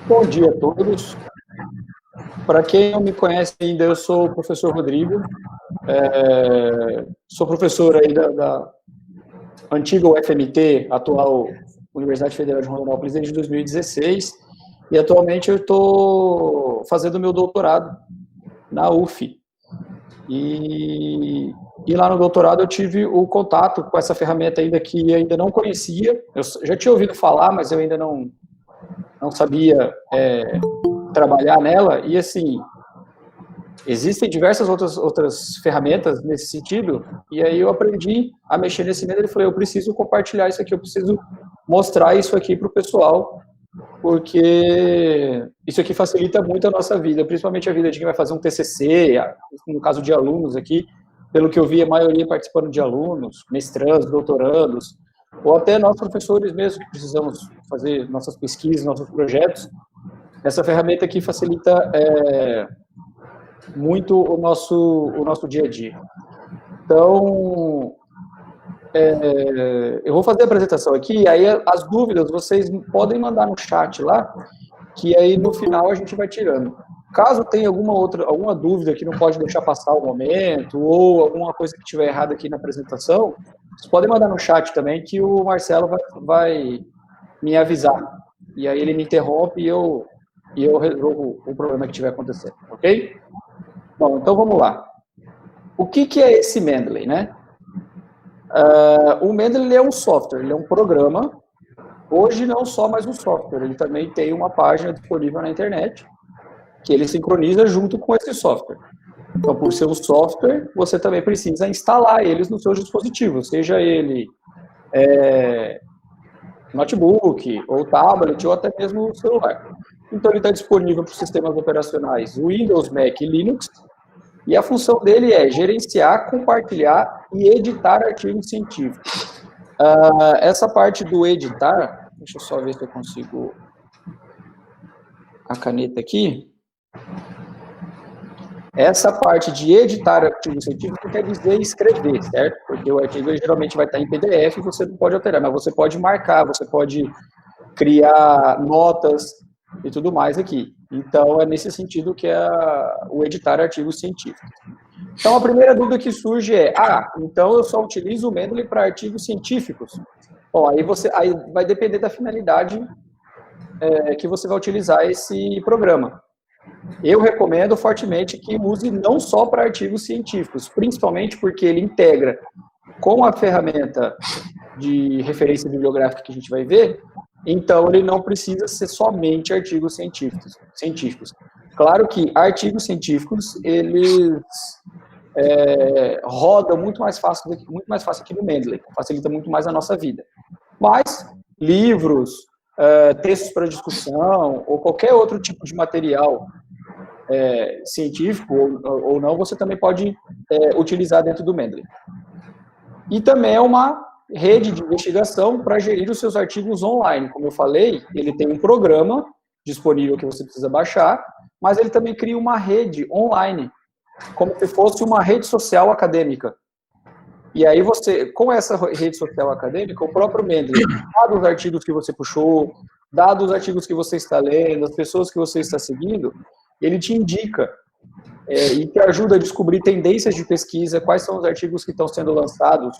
Bom dia a todos. Para quem não me conhece ainda, eu sou o professor Rodrigo, sou professor aí da antiga UFMT, atual Universidade Federal de Rondonópolis, desde 2016, e atualmente eu estou fazendo meu doutorado na UF. E lá no doutorado eu tive o contato com essa ferramenta ainda que ainda não conhecia, eu já tinha ouvido falar, mas eu ainda não sabia trabalhar nela, e assim, existem diversas outras ferramentas nesse sentido, e aí eu aprendi a mexer nesse Mendeley e falei, eu preciso compartilhar isso aqui, eu preciso mostrar isso aqui para o pessoal, porque isso aqui facilita muito a nossa vida, principalmente a vida de quem vai fazer um TCC, no caso de alunos aqui, pelo que eu vi, a maioria participando de alunos, mestrandos, doutorandos, ou até nós professores mesmo, que precisamos fazer nossas pesquisas, nossos projetos. Essa ferramenta aqui facilita muito o nosso dia a dia. Então, eu vou fazer a apresentação aqui, aí as dúvidas vocês podem mandar no chat lá, que aí no final a gente vai tirando. Caso tenha alguma dúvida que não pode deixar passar o momento, ou alguma coisa que estiver errada aqui na apresentação, vocês podem mandar no chat também, que o Marcelo vai me avisar. E aí ele me interrompe e eu resolvo o problema que estiver acontecendo, ok? Bom, então vamos lá. O que é esse Mendeley, né? O Mendeley é um software, ele é um programa. Hoje não só mais um software, ele também tem uma página disponível na internet que ele sincroniza junto com esse software. Então, por ser um software, você também precisa instalar eles nos seus dispositivos, seja ele notebook, ou tablet, ou até mesmo o celular. Então, ele está disponível para os sistemas operacionais Windows, Mac e Linux, e a função dele é gerenciar, compartilhar e editar artigos científicos. Essa parte do editar, deixa eu só ver se eu consigo a caneta aqui. Essa parte de editar artigo científico quer dizer escrever, certo? Porque o artigo geralmente vai estar em PDF e você não pode alterar, mas você pode marcar, você pode criar notas e tudo mais aqui. Então, é nesse sentido que é o editar artigos científicos. Então, a primeira dúvida que surge é, então eu só utilizo o Mendeley para artigos científicos. Bom, aí vai depender da finalidade que você vai utilizar esse programa. Eu recomendo fortemente que use não só para artigos científicos, principalmente porque ele integra com a ferramenta de referência bibliográfica que a gente vai ver, então ele não precisa ser somente artigos científicos. Claro que artigos científicos, eles rodam muito mais fácil aqui no Mendeley, facilita muito mais a nossa vida. Mas livros, textos para discussão, ou qualquer outro tipo de material científico ou não, você também pode utilizar dentro do Mendeley. E também é uma rede de investigação para gerir os seus artigos online. Como eu falei, ele tem um programa disponível que você precisa baixar, mas ele também cria uma rede online, como se fosse uma rede social acadêmica. E aí você, com essa rede social acadêmica, o próprio Mendeley, dados os artigos que você puxou, dados os artigos que você está lendo, as pessoas que você está seguindo, ele te indica e te ajuda a descobrir tendências de pesquisa, quais são os artigos que estão sendo lançados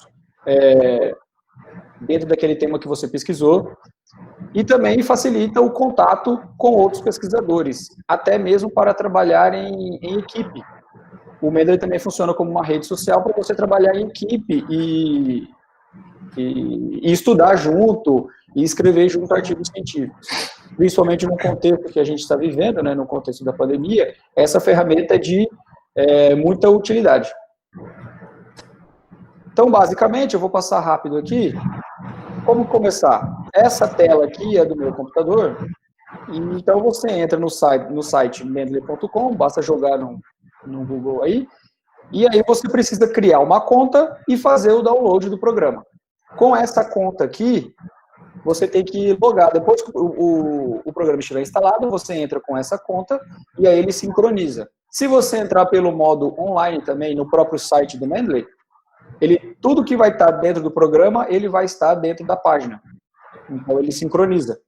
dentro daquele tema que você pesquisou, e também facilita o contato com outros pesquisadores, até mesmo para trabalhar em equipe. O Mendeley também funciona como uma rede social para você trabalhar em equipe e estudar junto e escrever junto artigos científicos. Principalmente no contexto que a gente está vivendo, né, no contexto da pandemia, essa ferramenta é de muita utilidade. Então, basicamente, eu vou passar rápido aqui. Como começar? Essa tela aqui é do meu computador, e então você entra no site mendeley.com, basta jogar no Google aí, e aí você precisa criar uma conta e fazer o download do programa. Com essa conta aqui, você tem que logar. Depois que o programa estiver instalado, você entra com essa conta e aí ele sincroniza. Se você entrar pelo modo online também, no próprio site do Mendeley, tudo que vai estar dentro do programa, ele vai estar dentro da página. Então, ele sincroniza.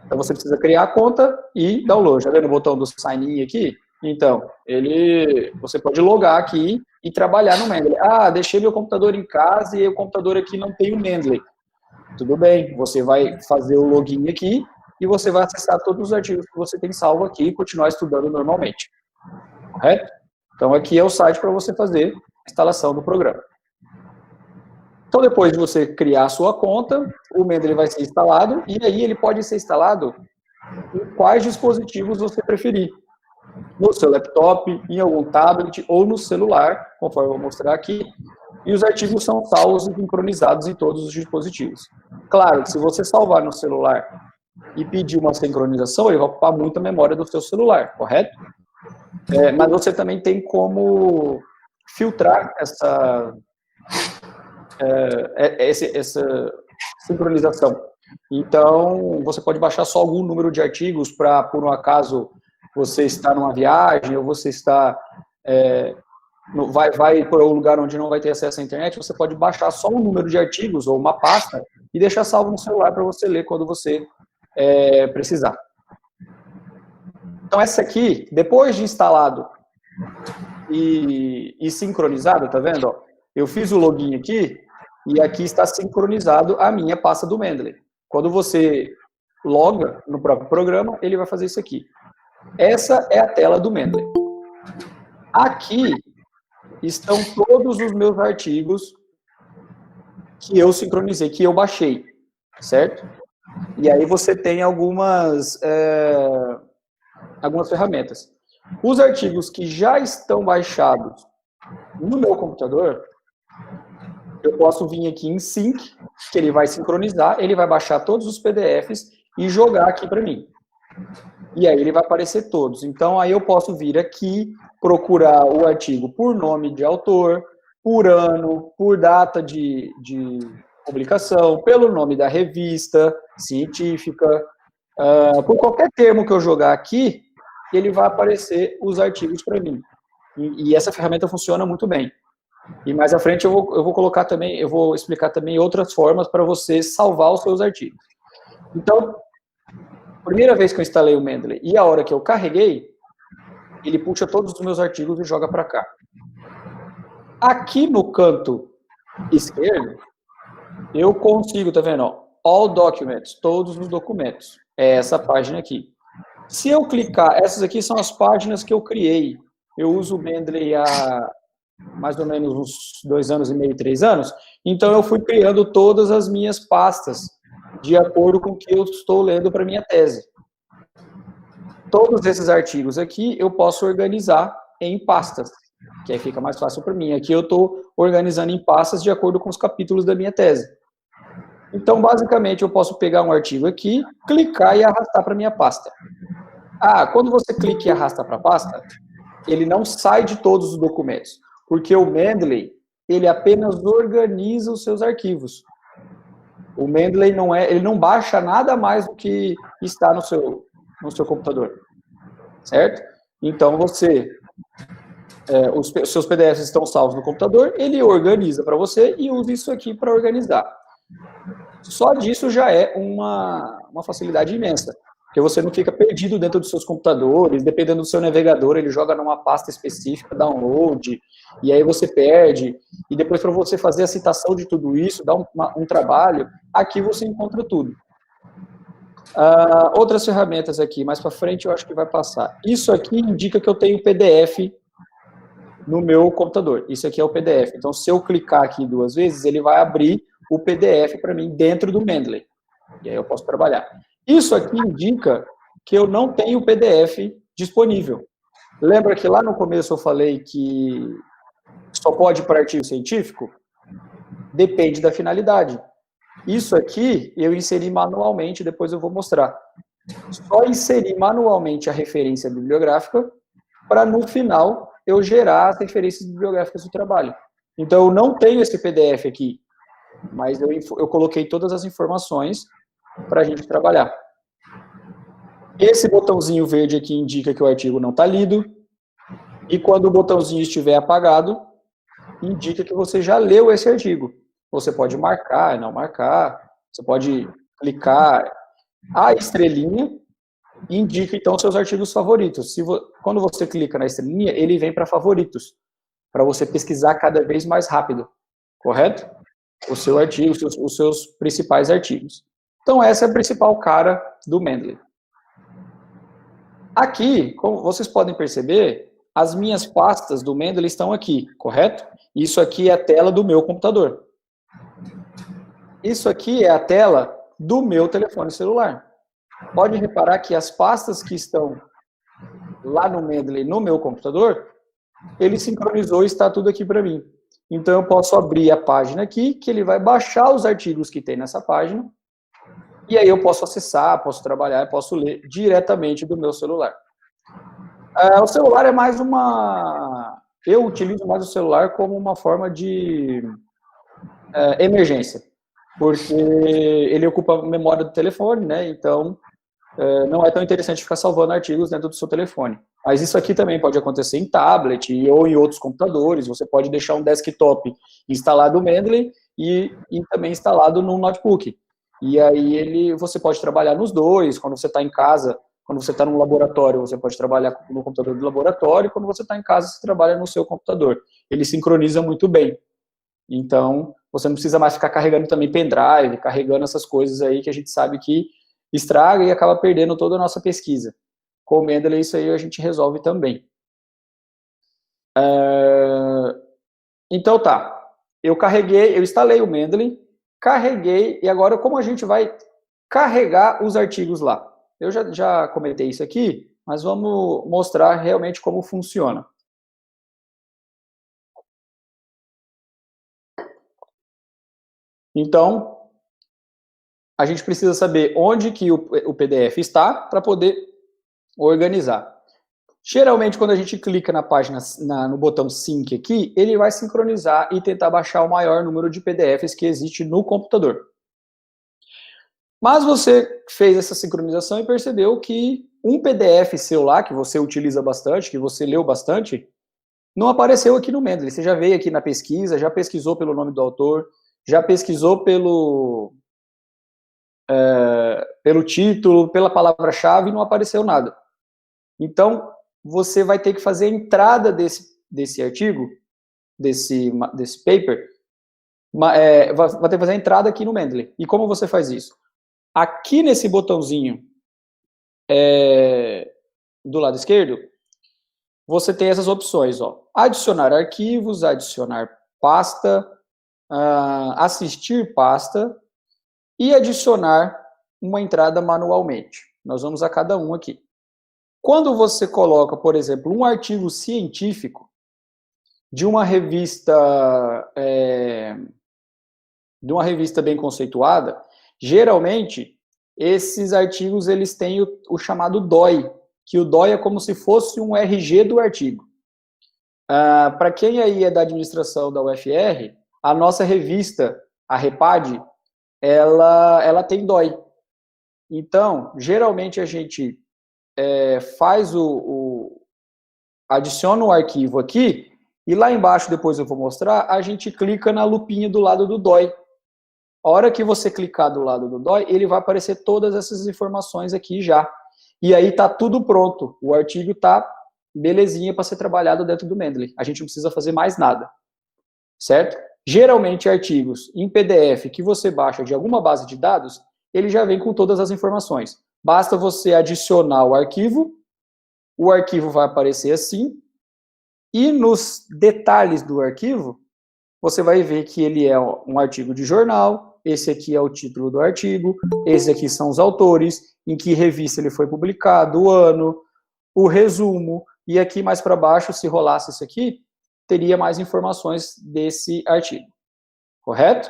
Então, você precisa criar a conta e download. Tá vendo o botão do sign in aqui? Então, você pode logar aqui e trabalhar no Mendeley. Ah, deixei meu computador em casa e o computador aqui não tem o Mendeley. Tudo bem, você vai fazer o login aqui e você vai acessar todos os artigos que você tem salvo aqui e continuar estudando normalmente. Correto? Então, aqui é o site para você fazer a instalação do programa. Então, depois de você criar a sua conta, o Mendeley vai ser instalado e aí ele pode ser instalado em quais dispositivos você preferir. No seu laptop, em algum tablet ou no celular, conforme eu vou mostrar aqui. E os artigos são salvos e sincronizados em todos os dispositivos. Claro que se você salvar no celular e pedir uma sincronização, ele vai ocupar muita memória do seu celular, correto? Mas você também tem como filtrar essa sincronização. Então, você pode baixar só algum número de artigos para, por um acaso, você está numa viagem ou você está vai para um lugar onde não vai ter acesso à internet, você pode baixar só um número de artigos ou uma pasta e deixar salvo no celular para você ler quando você precisar. Então, essa aqui, depois de instalado e sincronizado, tá vendo? Ó, eu fiz o login aqui e aqui está sincronizado a minha pasta do Mendeley. Quando você loga no próprio programa, ele vai fazer isso aqui. Essa é a tela do Mendeley. Aqui estão todos os meus artigos que eu sincronizei, que eu baixei, certo? E aí você tem algumas ferramentas. Os artigos que já estão baixados no meu computador, eu posso vir aqui em Sync, que ele vai sincronizar, ele vai baixar todos os PDFs e jogar aqui para mim. E aí ele vai aparecer todos. Então, aí eu posso vir aqui, procurar o artigo por nome de autor, por ano, por data de publicação, pelo nome da revista científica, por qualquer termo que eu jogar aqui, ele vai aparecer os artigos para mim. E essa ferramenta funciona muito bem. E mais à frente eu vou colocar também, eu vou explicar também outras formas para você salvar os seus artigos. Então, primeira vez que eu instalei o Mendeley e a hora que eu carreguei, ele puxa todos os meus artigos e joga para cá. Aqui no canto esquerdo, eu consigo, tá vendo? Ó, All Documents, todos os documentos. É essa página aqui. Se eu clicar, essas aqui são as páginas que eu criei. Eu uso o Mendeley há mais ou menos uns 2 anos e meio, 3 anos. Então, eu fui criando todas as minhas pastas de acordo com o que eu estou lendo para minha tese. Todos esses artigos aqui eu posso organizar em pastas, que aí fica mais fácil para mim. Aqui eu estou organizando em pastas de acordo com os capítulos da minha tese. Então, basicamente, eu posso pegar um artigo aqui, clicar e arrastar para minha pasta. Quando você clica e arrasta para a pasta, ele não sai de todos os documentos, porque o Mendeley, ele apenas organiza os seus arquivos. O Mendeley ele não baixa nada mais do que está no seu computador, certo? Então, os seus PDFs estão salvos no computador, ele organiza para você e usa isso aqui para organizar. Só disso já é uma facilidade imensa, porque você não fica perdido dentro dos seus computadores, dependendo do seu navegador, ele joga numa pasta específica, download, e aí você perde, e depois para você fazer a citação de tudo isso, dá um trabalho, aqui você encontra tudo. Outras ferramentas aqui, mais para frente eu acho que vai passar. Isso aqui indica que eu tenho PDF no meu computador. Isso aqui é o PDF. Então, se eu clicar aqui 2 vezes, ele vai abrir o PDF para mim dentro do Mendeley. E aí eu posso trabalhar. Isso aqui indica que eu não tenho o PDF disponível. Lembra que lá no começo eu falei que só pode para artigo científico? Depende da finalidade. Isso aqui eu inseri manualmente, depois eu vou mostrar. Só inserir manualmente a referência bibliográfica para, no final, eu gerar as referências bibliográficas do trabalho. Então, eu não tenho esse PDF aqui, mas eu coloquei todas as informações para a gente trabalhar. Esse botãozinho verde aqui indica que o artigo não está lido, e quando o botãozinho estiver apagado, indica que você já leu esse artigo. Você pode marcar, não marcar, você pode clicar A estrelinha indica, então, seus artigos favoritos. Quando você clica na estrelinha, ele vem para favoritos, para você pesquisar cada vez mais rápido, correto? O seu artigo, os seus principais artigos. Então, essa é a principal cara do Mendeley. Aqui, como vocês podem perceber, as minhas pastas do Mendeley estão aqui, correto? Isso aqui é a tela do meu computador. Isso aqui é a tela do meu telefone celular. Pode reparar que as pastas que estão lá no Mendeley, no meu computador, ele sincronizou e está tudo aqui para mim. Então, eu posso abrir a página aqui, que ele vai baixar os artigos que tem nessa página, e aí eu posso acessar, posso trabalhar, posso ler diretamente do meu celular. O celular é mais uma... Eu utilizo mais o celular como uma forma de emergência, porque ele ocupa a memória do telefone, né? Então, não é tão interessante ficar salvando artigos dentro do seu telefone. Mas isso aqui também pode acontecer em tablet ou em outros computadores. Você pode deixar um desktop instalado no Mendeley e também instalado no notebook. E aí você pode trabalhar nos dois. Quando você está em casa, quando você está no laboratório, você pode trabalhar no computador do laboratório. Quando você está em casa, você trabalha no seu computador. Ele sincroniza muito bem. Então, você não precisa mais ficar carregando também pendrive, carregando essas coisas aí que a gente sabe que estraga e acaba perdendo toda a nossa pesquisa. Com o Mendeley, isso aí a gente resolve também. Então tá, eu instalei o Mendeley, carreguei, e agora como a gente vai carregar os artigos lá? Eu já comentei isso aqui, mas vamos mostrar realmente como funciona. Então, a gente precisa saber onde que o PDF está para poder organizar. Geralmente, quando a gente clica na página, no botão Sync aqui, ele vai sincronizar e tentar baixar o maior número de PDFs que existe no computador. Mas você fez essa sincronização e percebeu que um PDF seu lá, que você utiliza bastante, que você leu bastante, não apareceu aqui no Mendeley. Você já veio aqui na pesquisa, já pesquisou pelo nome do autor, já pesquisou pelo título, pela palavra-chave e não apareceu nada. Então, você vai ter que fazer a entrada desse artigo, desse paper, vai ter que fazer a entrada aqui no Mendeley. E como você faz isso? Aqui nesse botãozinho do lado esquerdo, você tem essas opções, ó. Adicionar arquivos, adicionar pasta, assistir pasta e adicionar uma entrada manualmente. Nós vamos a cada um aqui. Quando você coloca, por exemplo, um artigo científico de uma revista bem conceituada, geralmente esses artigos eles têm o chamado DOI, que o DOI é como se fosse um RG do artigo. Para quem aí é da administração da UFR, a nossa revista, a REPAD, ela tem DOI. Então, geralmente a gente adiciona o arquivo aqui, e lá embaixo, depois eu vou mostrar, a gente clica na lupinha do lado do DOI. A hora que você clicar do lado do DOI, ele vai aparecer todas essas informações aqui já. E aí tá tudo pronto. O artigo tá belezinha para ser trabalhado dentro do Mendeley. A gente não precisa fazer mais nada. Certo? Geralmente, artigos em PDF que você baixa de alguma base de dados, ele já vem com todas as informações. Basta você adicionar o arquivo vai aparecer assim, e nos detalhes do arquivo, você vai ver que ele é um artigo de jornal, esse aqui é o título do artigo, esses aqui são os autores, em que revista ele foi publicado, o ano, o resumo, e aqui mais para baixo, se rolasse isso aqui, teria mais informações desse artigo. Correto?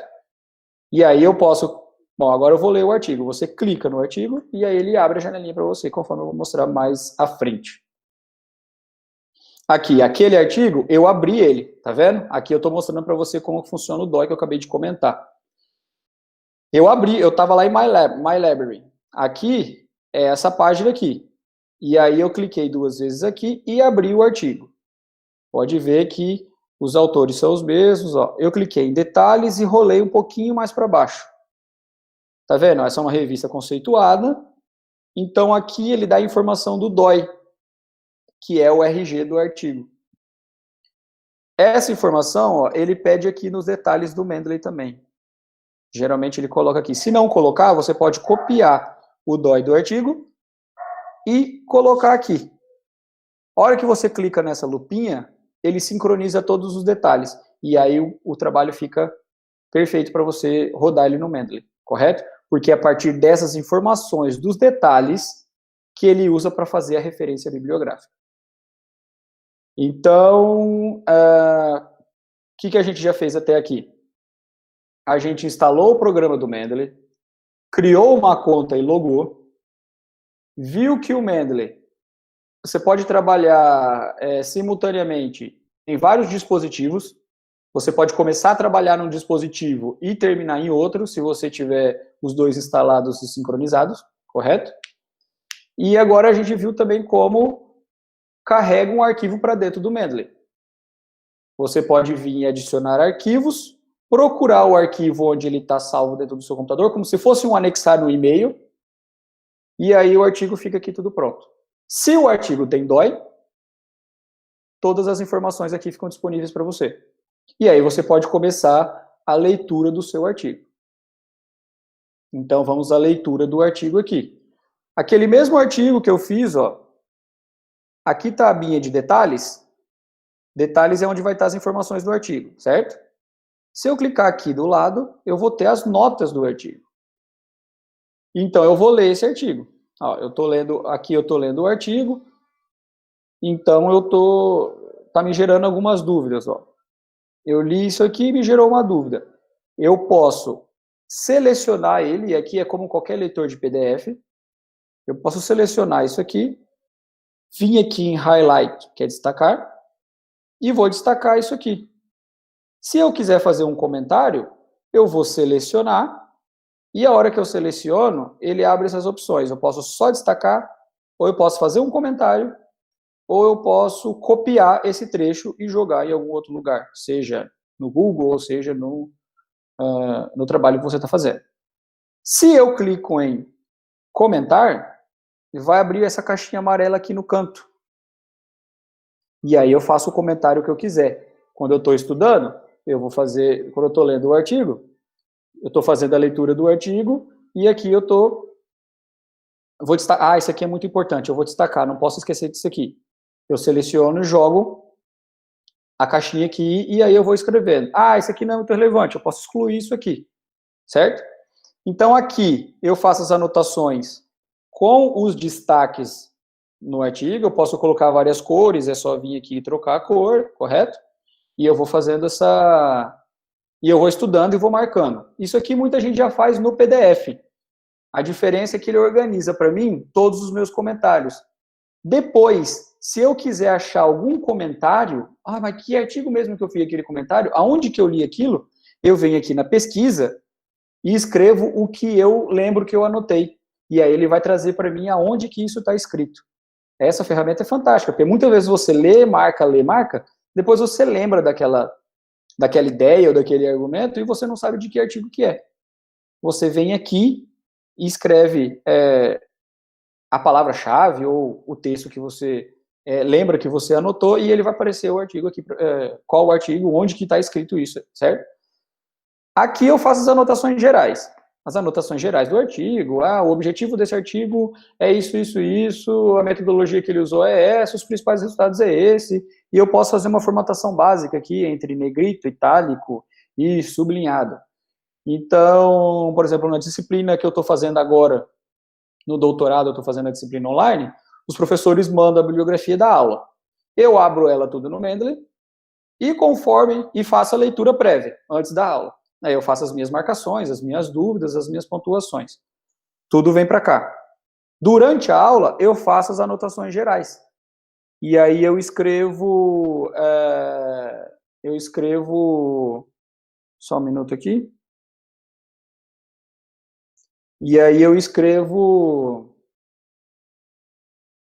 E aí eu posso... Bom, agora eu vou ler o artigo. Você clica no artigo e aí ele abre a janelinha para você, conforme eu vou mostrar mais à frente. Aqui, aquele artigo, eu abri ele, tá vendo? Aqui eu estou mostrando para você como funciona o DOI que eu acabei de comentar. Eu abri, eu estava lá em My Library. Aqui é essa página aqui. E aí eu cliquei 2 vezes aqui e abri o artigo. Pode ver que os autores são os mesmos. Ó. Eu cliquei em detalhes e rolei um pouquinho mais para baixo. Tá vendo? Essa é uma revista conceituada. Então, aqui ele dá a informação do DOI, que é o RG do artigo. Essa informação, ó, ele pede aqui nos detalhes do Mendeley também. Geralmente ele coloca aqui. Se não colocar, você pode copiar o DOI do artigo e colocar aqui. A hora que você clica nessa lupinha, ele sincroniza todos os detalhes. E aí o trabalho fica perfeito para você rodar ele no Mendeley, correto? Porque é a partir dessas informações, dos detalhes, que ele usa para fazer a referência bibliográfica. Então, o que a gente já fez até aqui? A gente instalou o programa do Mendeley, criou uma conta e logou, viu que o Mendeley, você pode trabalhar simultaneamente em vários dispositivos. Você pode começar a trabalhar num dispositivo e terminar em outro, se você tiver os dois instalados e sincronizados, correto? E agora a gente viu também como carrega um arquivo para dentro do Mendeley. Você pode vir e adicionar arquivos, procurar o arquivo onde ele está salvo dentro do seu computador, como se fosse um anexar no e-mail, e aí o artigo fica aqui tudo pronto. Se o artigo tem DOI, todas as informações aqui ficam disponíveis para você. E aí você pode começar a leitura do seu artigo. Então vamos à leitura do artigo aqui. Aquele mesmo artigo que eu fiz, ó, aqui está a abinha de detalhes. Detalhes é onde vai estar as informações do artigo, certo? Se eu clicar aqui do lado, eu vou ter as notas do artigo. Então eu vou ler esse artigo. Ó, eu estou lendo o artigo. Então tá me gerando algumas dúvidas, ó. Eu li isso aqui e me gerou uma dúvida. Eu posso selecionar ele, e aqui é como qualquer leitor de PDF. Eu posso selecionar isso aqui, vir aqui em Highlight, que é destacar, e vou destacar isso aqui. Se eu quiser fazer um comentário, eu vou selecionar, e a hora que eu seleciono, ele abre essas opções. Eu posso só destacar, ou eu posso fazer um comentário, ou eu posso copiar esse trecho e jogar em algum outro lugar, seja no Google, ou seja no trabalho que você está fazendo. Se eu clico em comentar, vai abrir essa caixinha amarela aqui no canto. E aí eu faço o comentário que eu quiser. Quando eu estou estudando, quando eu estou lendo o artigo, eu estou fazendo a leitura do artigo, e aqui vou destacar, isso aqui é muito importante, eu vou destacar, não posso esquecer disso aqui. Eu seleciono e jogo a caixinha aqui, e aí eu vou escrevendo. Isso aqui não é muito relevante, eu posso excluir isso aqui, certo? Então aqui eu faço as anotações com os destaques no artigo, eu posso colocar várias cores, é só vir aqui e trocar a cor, correto? E eu vou fazendo e eu vou estudando e vou marcando. Isso aqui muita gente já faz no PDF. A diferença é que ele organiza para mim todos os meus comentários. Depois, se eu quiser achar algum comentário, mas que artigo mesmo que eu fiz aquele comentário, aonde que eu li aquilo, eu venho aqui na pesquisa e escrevo o que eu lembro que eu anotei. E aí ele vai trazer para mim aonde que isso está escrito. Essa ferramenta é fantástica, porque muitas vezes você lê, marca, depois você lembra daquela ideia ou daquele argumento e você não sabe de que artigo que é. Você vem aqui e escreve a palavra-chave ou o texto que você lembra que você anotou e ele vai aparecer o artigo aqui, qual o artigo, onde que está escrito isso, certo? Aqui eu faço as anotações gerais. As anotações gerais do artigo, o objetivo desse artigo é isso, a metodologia que ele usou é essa, os principais resultados é esse, e eu posso fazer uma formatação básica aqui entre negrito, itálico e sublinhado. Então, por exemplo, na disciplina que eu estou fazendo agora, no doutorado eu estou fazendo a disciplina online, os professores mandam a bibliografia da aula. Eu abro ela tudo no Mendeley e faço a leitura prévia, antes da aula. Aí eu faço as minhas marcações, as minhas dúvidas, as minhas pontuações. Tudo vem para cá. Durante a aula, eu faço as anotações gerais. E aí eu escrevo... Só um minuto aqui. E aí eu escrevo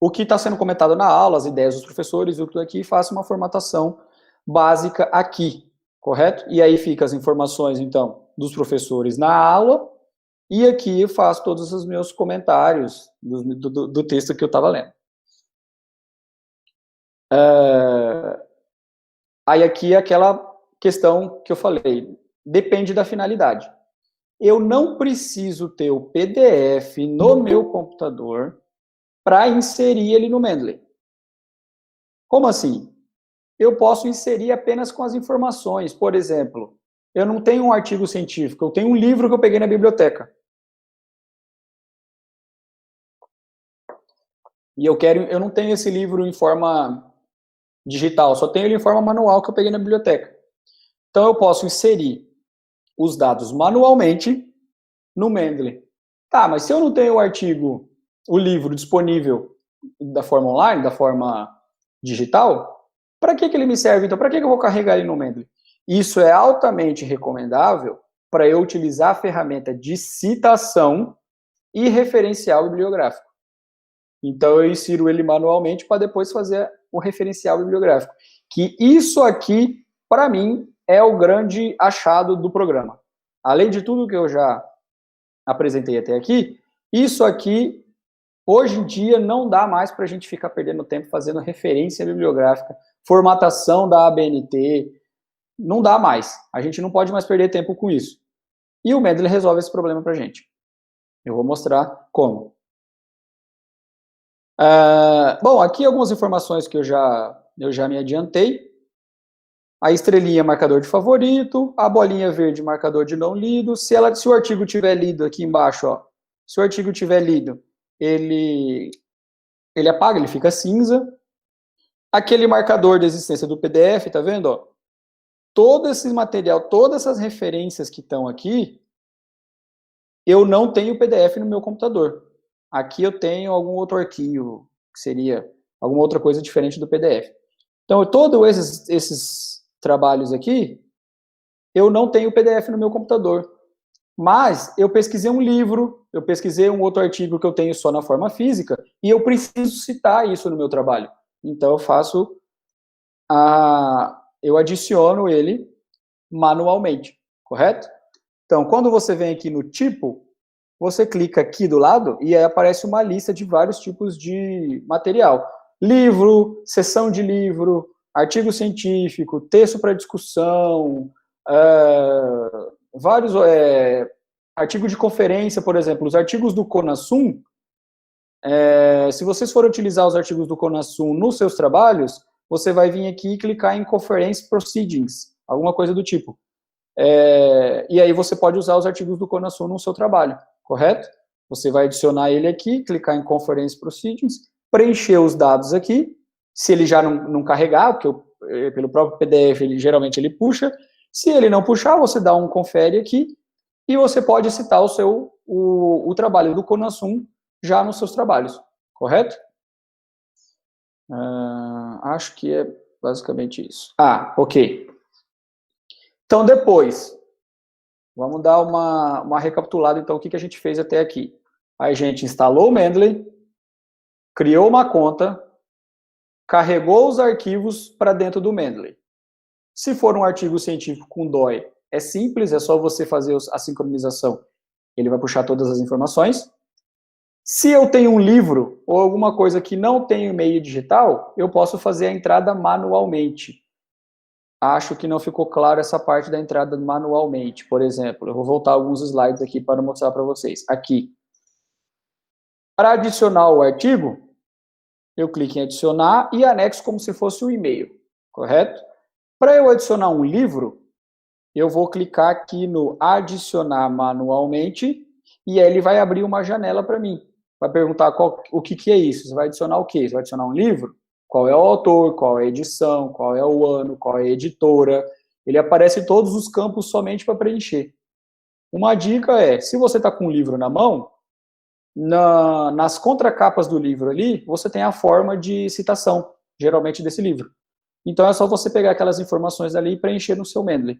o que está sendo comentado na aula, as ideias dos professores, tudo aqui, e faço uma formatação básica aqui, correto? E aí fica as informações, então, dos professores na aula E aqui eu faço todos os meus comentários do texto que eu estava lendo. Aí aqui é aquela questão que eu falei, depende da finalidade. Eu não preciso ter o PDF no meu computador para inserir ele no Mendeley. Como assim? Eu posso inserir apenas com as informações. Por exemplo, eu não tenho um artigo científico, eu tenho um livro que eu peguei na biblioteca. E eu não tenho esse livro em forma digital, só tenho ele em forma manual que eu peguei na biblioteca. Então eu posso inserir os dados manualmente no Mendeley. Tá, mas se eu não tenho o artigo, o livro disponível da forma online, da forma digital, para que ele me serve? Então, para que eu vou carregar ele no Mendeley? Isso é altamente recomendável para eu utilizar a ferramenta de citação e referencial bibliográfico. Então, eu insiro ele manualmente para depois fazer o referencial bibliográfico. Que isso aqui, para mim, é o grande achado do programa. Além de tudo que eu já apresentei até aqui, isso aqui, hoje em dia, não dá mais para a gente ficar perdendo tempo fazendo referência bibliográfica, formatação da ABNT, não dá mais. A gente não pode mais perder tempo com isso. E o Mendeley resolve esse problema para a gente. Eu vou mostrar como. Bom, aqui algumas informações que eu já me adiantei. A estrelinha marcador de favorito, a bolinha verde marcador de não lido. Se o artigo tiver lido aqui embaixo, ó, se o artigo tiver lido, ele apaga, ele fica cinza. Aquele marcador de existência do PDF, tá vendo? Ó? Todo esse material, todas essas referências que estão aqui, eu não tenho PDF no meu computador. Aqui eu tenho algum outro arquivo, que seria alguma outra coisa diferente do PDF. Então, todos esses trabalhos aqui, eu não tenho PDF no meu computador. Mas eu pesquisei um livro, eu pesquisei um outro artigo que eu tenho só na forma física, e eu preciso citar isso no meu trabalho. Então, eu adiciono ele manualmente, correto? Então, quando você vem aqui no tipo, você clica aqui do lado e aí aparece uma lista de vários tipos de material. Livro, seção de livro, artigo científico, texto para discussão, vários artigos de conferência, por exemplo, os artigos do CONASUM, se vocês forem utilizar os artigos do CONASUM nos seus trabalhos, você vai vir aqui e clicar em Conference Proceedings, alguma coisa do tipo. E aí você pode usar os artigos do CONASUM no seu trabalho, correto? Você vai adicionar ele aqui, clicar em Conference Proceedings, preencher os dados aqui, se ele já não carregar, porque pelo próprio PDF geralmente ele puxa, se ele não puxar, você dá um confere aqui, e você pode citar o trabalho do CONASUM já nos seus trabalhos, correto? Acho que é basicamente isso. Ok. Então, depois, vamos dar uma recapitulada, então, o que a gente fez até aqui. A gente instalou o Mendeley, criou uma conta, carregou os arquivos para dentro do Mendeley. Se for um artigo científico com DOI, é simples, é só você fazer a sincronização, ele vai puxar todas as informações. Se eu tenho um livro ou alguma coisa que não tem meio digital, eu posso fazer a entrada manualmente. Acho que não ficou claro essa parte da entrada manualmente. Por exemplo, eu vou voltar alguns slides aqui para mostrar para vocês. Aqui. Para adicionar o artigo, eu clico em adicionar e anexo como se fosse um e-mail, correto? Para eu adicionar um livro, eu vou clicar aqui no adicionar manualmente e aí ele vai abrir uma janela para mim. Vai perguntar o que é isso. Você vai adicionar o quê? Você vai adicionar um livro? Qual é o autor, qual é a edição, qual é o ano, qual é a editora. Ele aparece em todos os campos somente para preencher. Uma dica é, se você está com um livro na mão, nas contracapas do livro ali, você tem a forma de citação, geralmente desse livro. Então é só você pegar aquelas informações ali e preencher no seu Mendeley,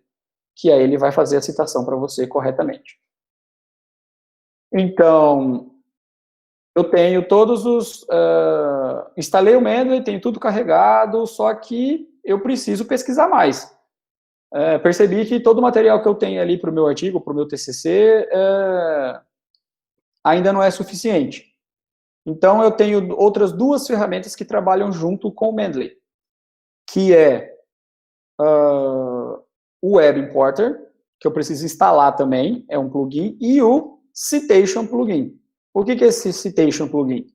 que aí ele vai fazer a citação para você corretamente. Então, eu tenho todos os... instalei o Mendeley, tenho tudo carregado, só que eu preciso pesquisar mais. Percebi que todo o material que eu tenho ali para o meu artigo, para o meu TCC, ainda não é suficiente. Então, eu tenho outras duas ferramentas que trabalham junto com o Mendeley, que é o Web Importer, que eu preciso instalar também, é um plugin, e o Citation Plugin. O que é esse Citation Plugin?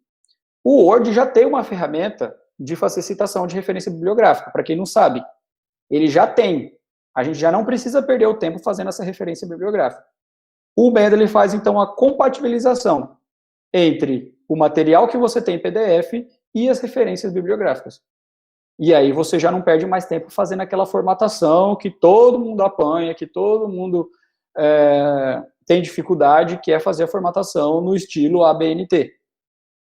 O Word já tem uma ferramenta de fazer citação de referência bibliográfica, para quem não sabe. Ele já tem. A gente já não precisa perder o tempo fazendo essa referência bibliográfica. O Mendeley faz, então, a compatibilização entre o material que você tem em PDF e as referências bibliográficas. E aí você já não perde mais tempo fazendo aquela formatação que todo mundo apanha, que todo mundo tem dificuldade, que é fazer a formatação no estilo ABNT.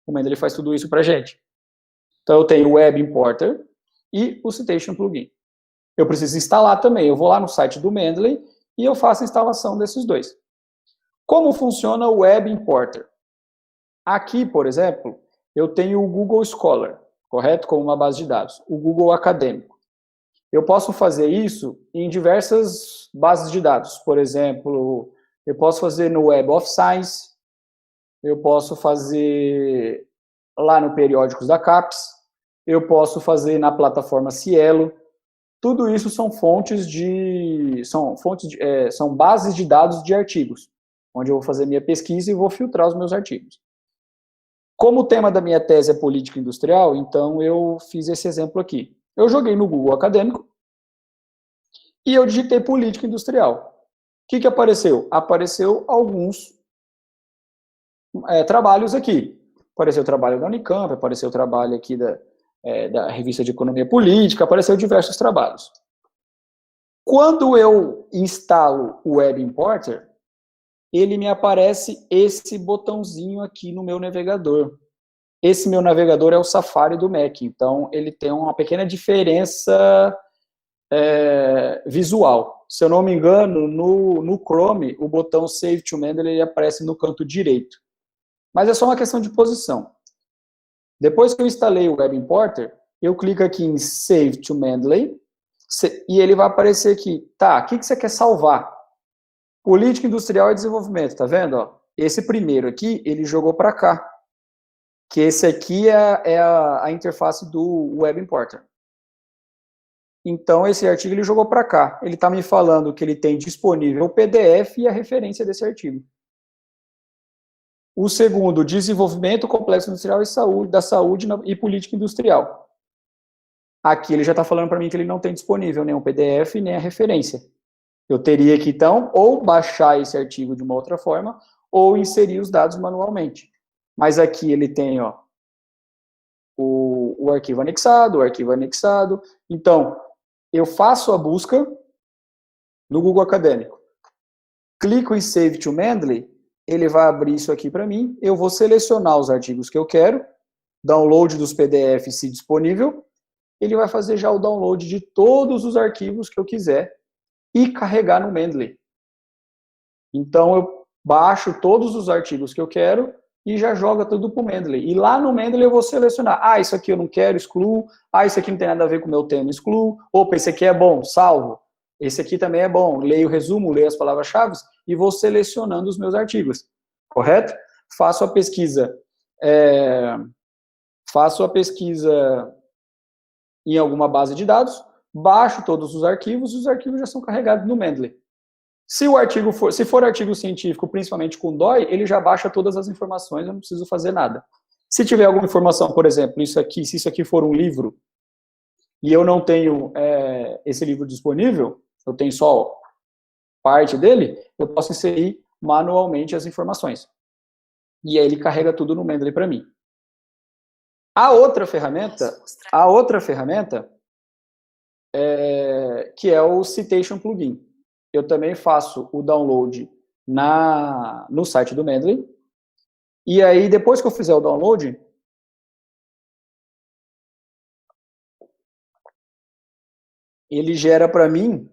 O Mendeley faz tudo isso para a gente. Então, eu tenho o Web Importer e o Citation Plugin. Eu preciso instalar também. Eu vou lá no site do Mendeley e eu faço a instalação desses dois. Como funciona o Web Importer? Aqui, por exemplo, eu tenho o Google Scholar, correto? Como uma base de dados. O Google Acadêmico. Eu posso fazer isso em diversas bases de dados. Por exemplo, eu posso fazer no Web of Science, eu posso fazer lá no Periódicos da CAPES, eu posso fazer na plataforma Cielo. Tudo isso são são bases de dados de artigos, onde eu vou fazer minha pesquisa e vou filtrar os meus artigos. Como o tema da minha tese é política industrial, então eu fiz esse exemplo aqui. Eu joguei no Google Acadêmico e eu digitei política industrial. O que apareceu? Apareceu alguns trabalhos aqui. Apareceu o trabalho da Unicamp, apareceu o trabalho aqui da Revista de Economia Política, apareceu diversos trabalhos. Quando eu instalo o Web Importer, ele me aparece esse botãozinho aqui no meu navegador. Esse meu navegador é o Safari do Mac, então ele tem uma pequena diferença visual. Se eu não me engano, no Chrome, o botão Save to Mendeley aparece no canto direito. Mas é só uma questão de posição. Depois que eu instalei o Web Importer, eu clico aqui em Save to Mendeley e ele vai aparecer aqui. Tá, o que você quer salvar? Política Industrial e Desenvolvimento, tá vendo? Ó, esse primeiro aqui, ele jogou para cá. Que esse aqui é a interface do Web Importer. Então, esse artigo ele jogou para cá. Ele está me falando que ele tem disponível o PDF e a referência desse artigo. O segundo, Desenvolvimento Complexo Industrial e Saúde, da Saúde e Política Industrial. Aqui ele já está falando para mim que ele não tem disponível nem o PDF nem a referência. Eu teria que, então, ou baixar esse artigo de uma outra forma, ou inserir os dados manualmente. Mas aqui ele tem o arquivo anexado, o arquivo anexado. Então, eu faço a busca no Google Acadêmico. Clico em Save to Mendeley, ele vai abrir isso aqui para mim. Eu vou selecionar os artigos que eu quero, download dos PDFs se disponível. Ele vai fazer já o download de todos os arquivos que eu quiser e carregar no Mendeley. Então, eu baixo todos os artigos que eu quero e já joga tudo para o Mendeley. E lá no Mendeley eu vou selecionar. Ah, isso aqui eu não quero, excluo. Ah, isso aqui não tem nada a ver com o meu tema, excluo. Opa, esse aqui é bom, salvo. Esse aqui também é bom. Leio o resumo, leio as palavras-chave e vou selecionando os meus artigos. Correto? Faço a pesquisa em alguma base de dados, baixo todos os arquivos já são carregados no Mendeley. Se for artigo científico, principalmente com DOI, ele já baixa todas as informações, eu não preciso fazer nada. Se tiver alguma informação, por exemplo, se isso aqui for um livro, e eu não tenho esse livro disponível, eu tenho só parte dele, eu posso inserir manualmente as informações. E aí ele carrega tudo no Mendeley para mim. A outra ferramenta que é o Citation Plugin. Eu também faço o download no site do Mendeley. E aí, depois que eu fizer o download, ele gera para mim,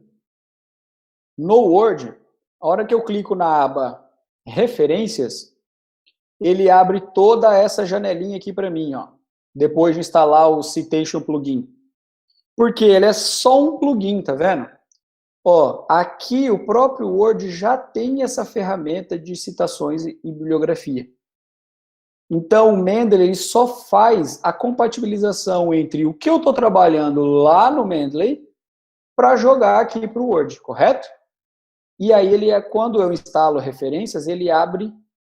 no Word, a hora que eu clico na aba Referências, ele abre toda essa janelinha aqui para mim, ó, depois de instalar o Citation Plugin. Porque ele é só um plugin, tá vendo? Ó, aqui o próprio Word já tem essa ferramenta de citações e bibliografia. Então, o Mendeley ele só faz a compatibilização entre o que eu estou trabalhando lá no Mendeley para jogar aqui para o Word, correto? E aí, quando eu instalo referências, ele abre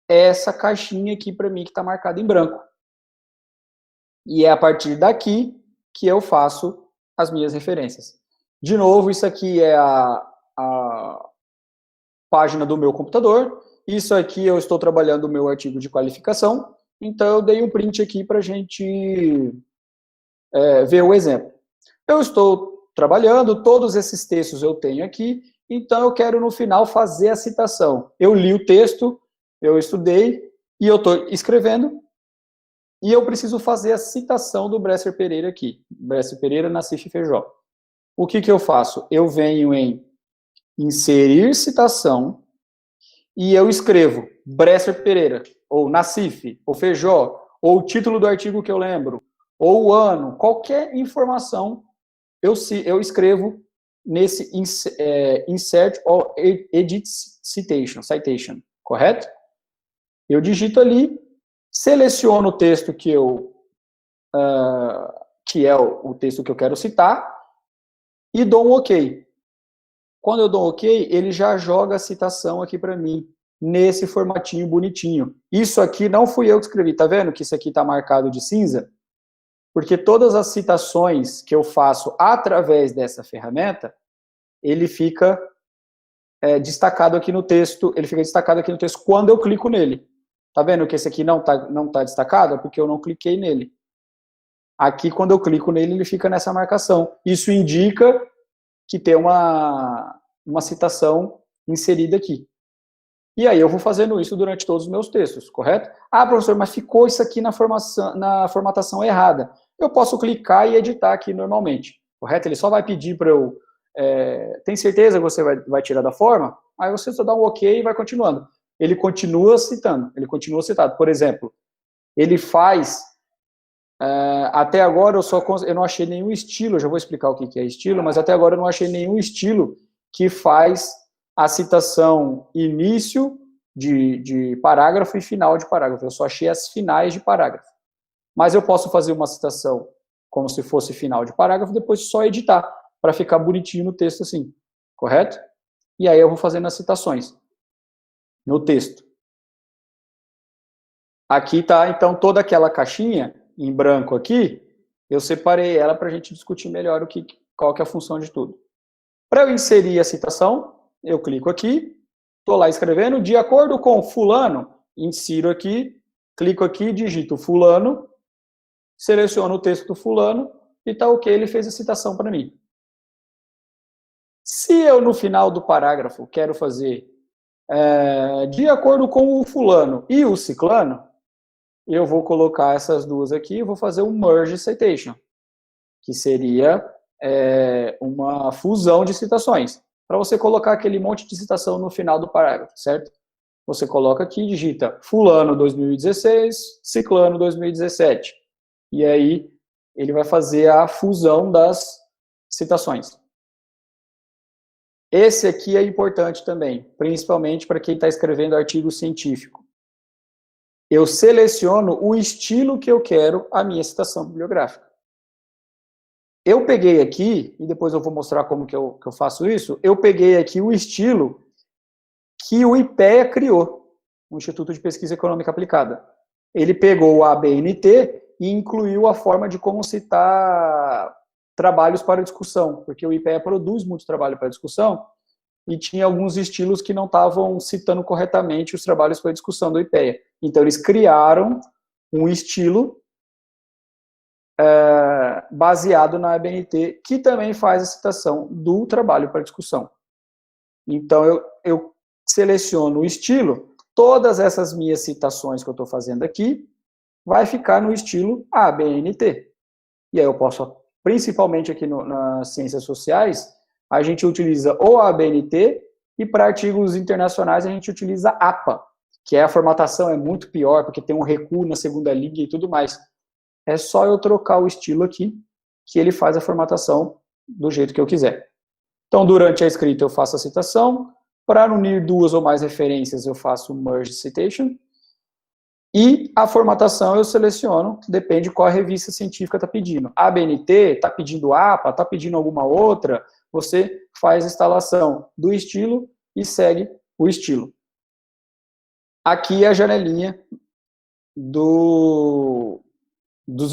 essa caixinha aqui para mim que está marcada em branco. E é a partir daqui que eu faço as minhas referências. De novo, isso aqui é a página do meu computador. Isso aqui eu estou trabalhando o meu artigo de qualificação. Então, eu dei um print aqui para a gente ver o exemplo. Eu estou trabalhando, todos esses textos eu tenho aqui, então eu quero no final fazer a citação. Eu li o texto, eu estudei, e eu estou escrevendo, e eu preciso fazer a citação do Bresser Pereira aqui. Bresser Pereira, Nassif Feijó. O que eu faço? Eu venho em inserir citação, e eu escrevo Bresser Pereira, ou Nassif, ou Feijó, ou o título do artigo que eu lembro, ou o ano, qualquer informação eu escrevo nesse insert or edit citation, correto? Eu digito ali, seleciono o texto que é o texto que eu quero citar, e dou um OK. Quando eu dou um OK, ele já joga a citação aqui para mim, nesse formatinho bonitinho. Isso aqui não fui eu que escrevi, tá vendo que isso aqui está marcado de cinza? Porque todas as citações que eu faço através dessa ferramenta, ele fica destacado aqui no texto, quando eu clico nele. Tá vendo que esse aqui não tá destacado? É porque eu não cliquei nele. Aqui, quando eu clico nele, ele fica nessa marcação. Isso indica que tem uma citação inserida aqui. E aí eu vou fazendo isso durante todos os meus textos, correto? Ah, professor, mas ficou isso aqui na formatação errada. Eu posso clicar e editar aqui normalmente, correto? Ele só vai pedir para eu... tem certeza que você vai tirar da forma? Aí você só dá um OK e vai continuando. Ele continua citando, ele continua citado. Por exemplo, ele faz... até agora eu não achei nenhum estilo, eu já vou explicar o que é estilo, mas até agora eu não achei nenhum estilo que faz a citação início de parágrafo e final de parágrafo. Eu só achei as finais de parágrafo. Mas eu posso fazer uma citação como se fosse final de parágrafo, depois só editar, para ficar bonitinho no texto assim, correto? E aí eu vou fazendo as citações no texto. Aqui está, então, toda aquela caixinha em branco aqui, eu separei ela para a gente discutir melhor qual que é a função de tudo. Para eu inserir a citação, eu clico aqui, estou lá escrevendo, de acordo com fulano, insiro aqui, clico aqui, digito fulano, seleciono o texto do fulano, e está OK, ele fez a citação para mim. Se eu, no final do parágrafo, quero fazer de acordo com o fulano e o ciclano, eu vou colocar essas duas aqui e vou fazer um merge citation, que seria uma fusão de citações. Para você colocar aquele monte de citação no final do parágrafo, certo? Você coloca aqui, digita fulano 2016, ciclano 2017. E aí ele vai fazer a fusão das citações. Esse aqui é importante também, principalmente para quem está escrevendo artigo científico. Eu seleciono o estilo que eu quero a minha citação bibliográfica. Eu peguei aqui, e depois eu vou mostrar como que eu faço isso, eu peguei aqui o estilo que o IPEA criou, o Instituto de Pesquisa Econômica Aplicada. Ele pegou o ABNT e incluiu a forma de como citar trabalhos para discussão, porque o IPEA produz muito trabalho para discussão, e tinha alguns estilos que não estavam citando corretamente os trabalhos para discussão do IPEA. Então, eles criaram um estilo baseado na ABNT, que também faz a citação do trabalho para discussão. Então, eu seleciono o estilo, todas essas minhas citações que eu estou fazendo aqui, vai ficar no estilo ABNT. E aí eu posso, principalmente aqui nas ciências sociais, a gente utiliza o ABNT, e para artigos internacionais a gente utiliza APA, que a formatação é muito pior, porque tem um recuo na segunda linha e tudo mais. É só eu trocar o estilo aqui, que ele faz a formatação do jeito que eu quiser. Então, durante a escrita eu faço a citação, para unir duas ou mais referências eu faço o merge citation, E a formatação eu seleciono, depende qual a revista científica está pedindo. A ABNT está pedindo APA, está pedindo alguma outra, você faz a instalação do estilo e segue o estilo. Aqui é a janelinha dos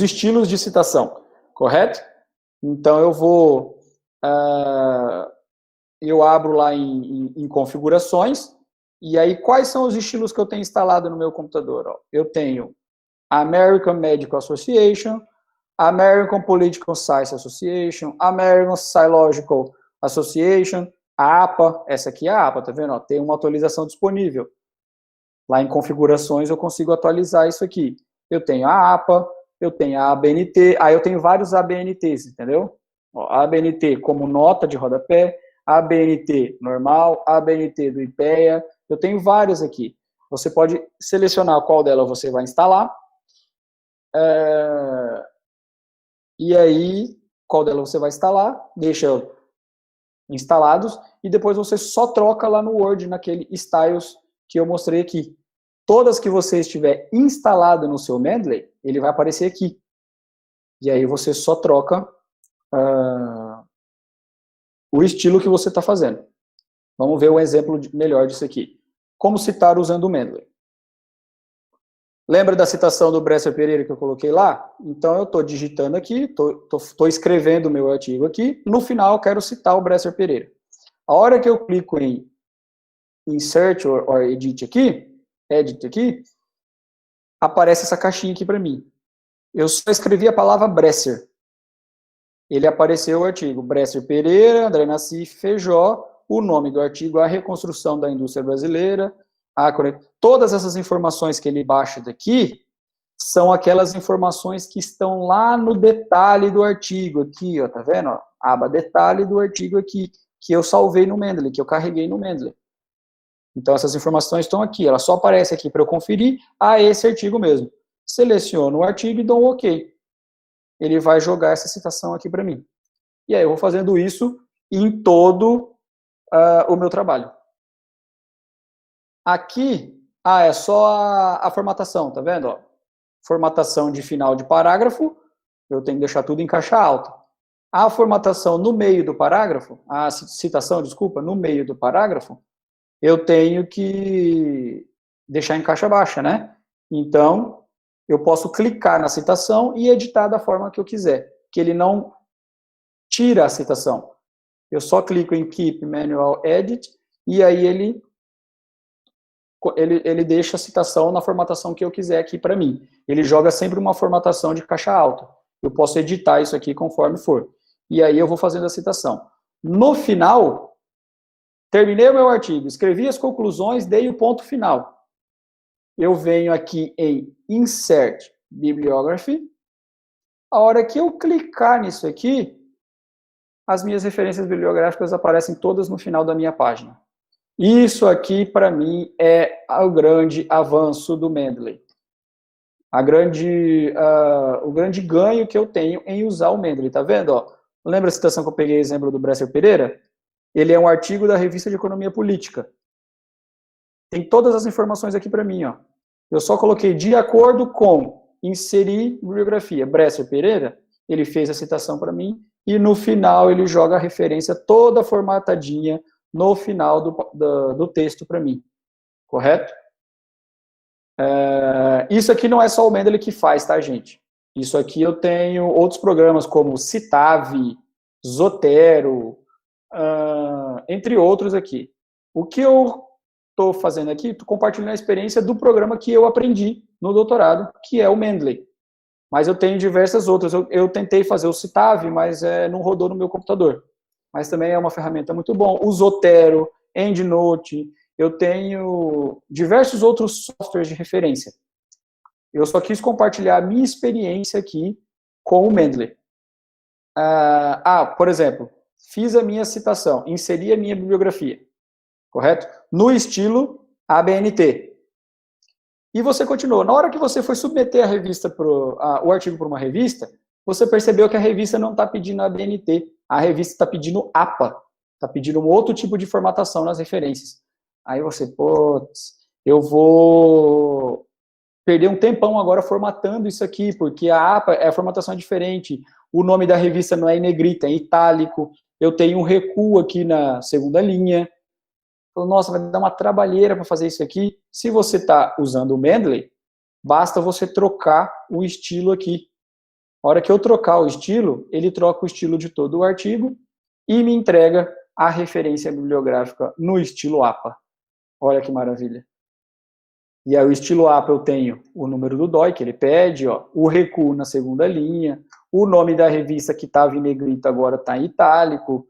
estilos de citação, correto? Então eu abro lá em configurações, e aí quais são os estilos que eu tenho instalado no meu computador? Ó, eu tenho American Medical Association, American Political Science Association, American Psychological Association, a APA, essa aqui é a APA, tá vendo? Ó, tem uma atualização disponível. Lá em configurações eu consigo atualizar isso aqui. Eu tenho a APA, eu tenho a ABNT, aí eu tenho vários ABNTs, entendeu? Ó, a ABNT como nota de rodapé, a ABNT normal, a ABNT do IPEA, eu tenho várias aqui. Você pode selecionar qual dela você vai instalar, e aí, qual dela você vai instalar, deixa instalados, e depois você só troca lá no Word, naquele Styles que eu mostrei aqui. Todas que você estiver instalado no seu Mendeley, ele vai aparecer aqui. E aí você só troca o estilo que você está fazendo. Vamos ver um exemplo melhor disso aqui. Como citar usando o Mendeley. Lembra da citação do Bresser Pereira que eu coloquei lá? Então eu estou digitando aqui, estou escrevendo o meu artigo aqui, no final eu quero citar o Bresser Pereira. A hora que eu clico em Insert or Edit aqui, aparece essa caixinha aqui para mim. Eu só escrevi a palavra Bresser. Ele apareceu o artigo Bresser Pereira, André Nassif, Feijó, o nome do artigo, a reconstrução da indústria brasileira, todas essas informações que ele baixa daqui são aquelas informações que estão lá no detalhe do artigo, aqui, ó, tá vendo? Ó, aba detalhe do artigo aqui, que eu salvei no Mendeley, que eu carreguei no Mendeley. Então essas informações estão aqui, ela só aparece aqui para eu conferir, esse artigo mesmo. Seleciono o artigo e dou um OK. Ele vai jogar essa citação aqui para mim. E aí eu vou fazendo isso em todo o meu trabalho. Aqui, é só a formatação, tá vendo? Ó? Formatação de final de parágrafo, eu tenho que deixar tudo em caixa alta. A formatação no meio do parágrafo, a citação, desculpa, no meio do parágrafo, eu tenho que deixar em caixa baixa, né? Então, eu posso clicar na citação e editar da forma que eu quiser, que ele não tira a citação. Eu só clico em Keep Manual Edit e aí ele deixa a citação na formatação que eu quiser aqui para mim. Ele joga sempre uma formatação de caixa alta. Eu posso editar isso aqui conforme for. E aí eu vou fazendo a citação. No final, terminei o meu artigo, escrevi as conclusões, dei o ponto final. Eu venho aqui em Insert Bibliography. A hora que eu clicar nisso aqui, as minhas referências bibliográficas aparecem todas no final da minha página. Isso aqui, para mim, é o grande avanço do Mendeley. O grande ganho que eu tenho em usar o Mendeley. Tá vendo? Ó? Lembra a citação que eu peguei, exemplo do Bresser Pereira? Ele é um artigo da Revista de Economia Política. Tem todas as informações aqui para mim. Ó. Eu só coloquei de acordo com inserir bibliografia. Bresser Pereira, ele fez a citação para mim e no final ele joga a referência toda formatadinha no final do texto para mim. Correto? Isso aqui não é só o Mendeley que faz, tá, gente? Isso aqui eu tenho outros programas como Citave, Zotero, entre outros aqui. O que eu estou fazendo aqui, estou compartilhando a experiência do programa que eu aprendi no doutorado, que é o Mendeley. Mas eu tenho diversas outras. Eu tentei fazer o Citave, mas não rodou no meu computador. Mas também é uma ferramenta muito boa. O Zotero, EndNote, eu tenho diversos outros softwares de referência. Eu só quis compartilhar a minha experiência aqui com o Mendeley. Por exemplo, fiz a minha citação, inseri a minha bibliografia, correto? No estilo ABNT. E você continuou. Na hora que você foi submeter a revista o artigo para uma revista, você percebeu que a revista não está pedindo ABNT, a revista está pedindo APA, está pedindo um outro tipo de formatação nas referências. Aí você, eu vou perder um tempão agora formatando isso aqui, porque a APA, a formatação é diferente, o nome da revista não é em negrita, é em itálico, eu tenho um recuo aqui na segunda linha. Nossa, vai dar uma trabalheira para fazer isso aqui. Se você está usando o Mendeley, basta você trocar o estilo aqui. A hora que eu trocar o estilo, ele troca o estilo de todo o artigo e me entrega a referência bibliográfica no estilo APA. Olha que maravilha. E aí o estilo APA eu tenho o número do DOI, que ele pede, ó, o recuo na segunda linha, o nome da revista que estava em negrito agora está em itálico.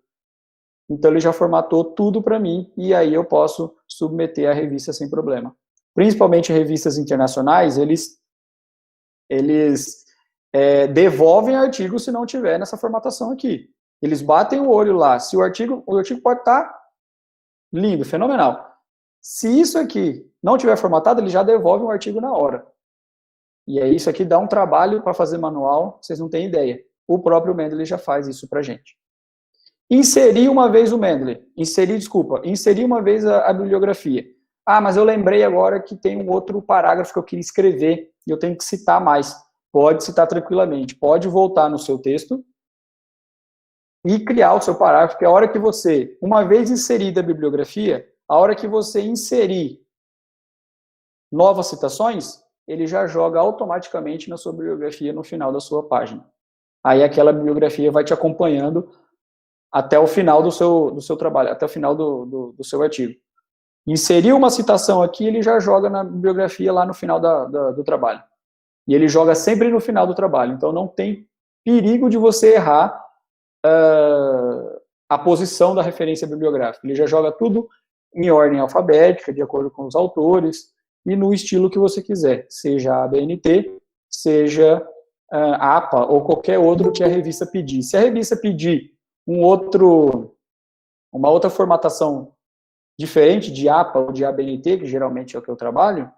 Então ele já formatou tudo para mim e aí eu posso submeter a revista sem problema. Principalmente revistas internacionais, eles devolvem artigo se não tiver nessa formatação aqui. Eles batem o olho lá. Se o artigo pode estar lindo, fenomenal. Se isso aqui não tiver formatado, ele já devolve o artigo na hora. E aí isso aqui dá um trabalho para fazer manual, vocês não têm ideia. O próprio Mendeley já faz isso para gente. Inserir uma vez o Mendeley. Inserir uma vez a bibliografia. Ah, mas eu lembrei agora que tem um outro parágrafo que eu queria escrever e eu tenho que citar mais. Pode citar tranquilamente. Pode voltar no seu texto e criar o seu parágrafo, porque a hora que você, uma vez inserida a bibliografia, a hora que você inserir novas citações, ele já joga automaticamente na sua bibliografia no final da sua página. Aí aquela bibliografia vai te acompanhando até o final do seu trabalho, até o final do seu artigo. Inseriu uma citação aqui, ele já joga na bibliografia lá no final do trabalho. E ele joga sempre no final do trabalho, então não tem perigo de você errar a posição da referência bibliográfica. Ele já joga tudo em ordem alfabética, de acordo com os autores, e no estilo que você quiser, seja ABNT, seja APA, ou qualquer outro que a revista pedir. Se a revista pedir uma outra formatação diferente de APA ou de ABNT, que geralmente é o que eu trabalho,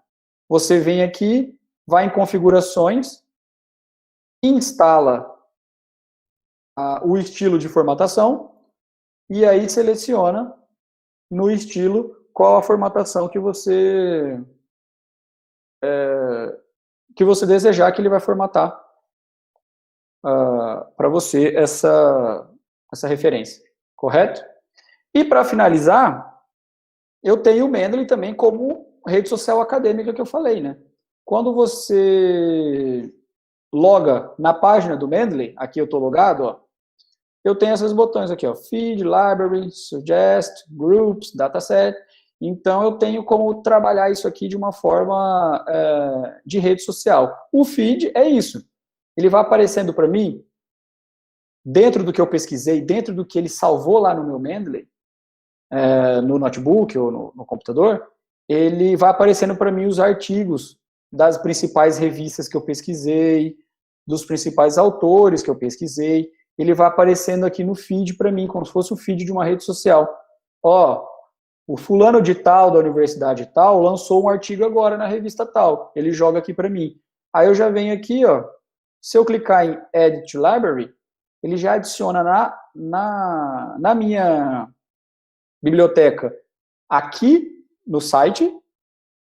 você vem aqui, vai em configurações, instala o estilo de formatação, e aí seleciona no estilo qual a formatação que você desejar que ele vai formatar para você essa referência, correto? E para finalizar, eu tenho o Mendeley também como rede social acadêmica que eu falei, né? Quando você loga na página do Mendeley, aqui eu estou logado, ó, eu tenho esses botões aqui, ó, Feed, Library, Suggest, Groups, Dataset. Então, eu tenho como trabalhar isso aqui de uma forma de rede social. O feed é isso. Ele vai aparecendo para mim, dentro do que eu pesquisei, dentro do que ele salvou lá no meu Mendeley, no notebook ou no computador, ele vai aparecendo para mim os artigos das principais revistas que eu pesquisei, dos principais autores que eu pesquisei. Ele vai aparecendo aqui no feed para mim, como se fosse o feed de uma rede social. Ó, o fulano de tal, da universidade tal, lançou um artigo agora na revista tal. Ele joga aqui para mim. Aí eu já venho aqui, ó, se eu clicar em Edit Library, ele já adiciona na minha biblioteca aqui no site,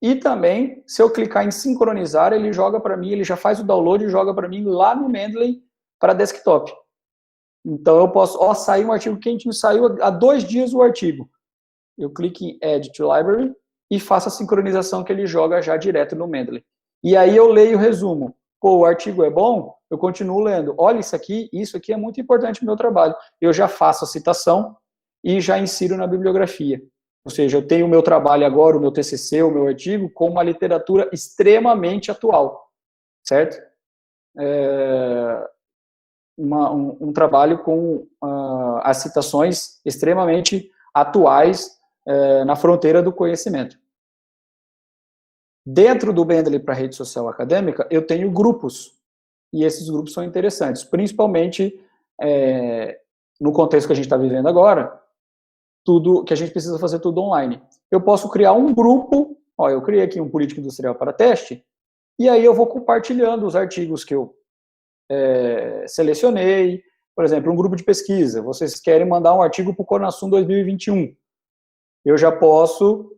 e também, se eu clicar em sincronizar, ele joga para mim, ele já faz o download e joga para mim lá no Mendeley para desktop. Então eu posso, saiu um artigo quentinho, saiu há 2 dias o artigo. Eu clico em Edit Library e faço a sincronização que ele joga já direto no Mendeley. E aí eu leio o resumo. Pô, o artigo é bom? Eu continuo lendo. Olha isso aqui é muito importante no meu trabalho. Eu já faço a citação e já insiro na bibliografia. Ou seja, eu tenho o meu trabalho agora, o meu TCC, o meu artigo, com uma literatura extremamente atual, certo? Um trabalho com as citações extremamente atuais na fronteira do conhecimento. Dentro do Mendeley para rede social acadêmica, eu tenho grupos, e esses grupos são interessantes, principalmente no contexto que a gente está vivendo agora, tudo que a gente precisa fazer tudo online. Eu posso criar um grupo, eu criei aqui um político industrial para teste, e aí eu vou compartilhando os artigos que eu selecionei. Por exemplo, um grupo de pesquisa, vocês querem mandar um artigo para o Conasum 2021. Eu já posso